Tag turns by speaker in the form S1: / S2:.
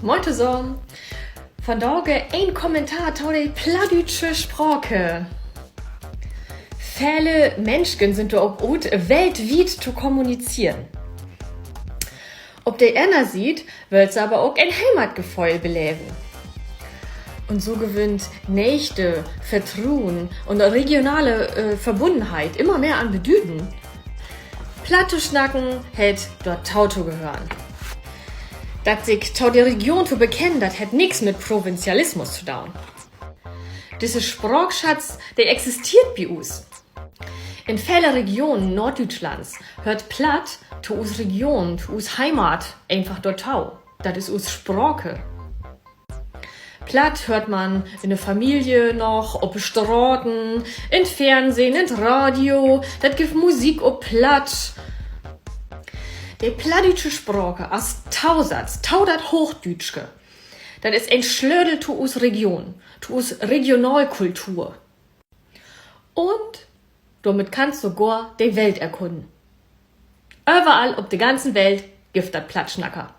S1: Moin zusammen. Von dagen ein Kommentar zu der plattdeutsche Sprache. Viele Menschen sind auch gut, weltweit zu kommunizieren. Ob der einer sieht, wird aber auch ein Heimatgefühl beleben. Und so gewinnt Nächte, Vertrauen und regionale Verbundenheit immer mehr an Bedeutung. Platte schnacken hätt dort Tauto gehören. Dat sich zu der Region zu bekennen, das hat nichts mit Provinzialismus zu tun. Diese Sprachschatz, der existiert bei uns. In vielen Regionen Norddeutschlands hört Platt zu us Region, zu us Heimat einfach dort tau. Das ist us Sprache. Platt hört man in der Familie noch, ob Straßen, in Fernsehen, in Radio, das gibt Musik ob Platt. Die plattdeutsche Sprache als Tausatz, taudat Hochdütschke, das ist ein Schlödel zu us Region, zu us Regionalkultur. Und damit kannst du sogar die Welt erkunden. Überall auf der ganzen Welt gibt das Plattschnacker.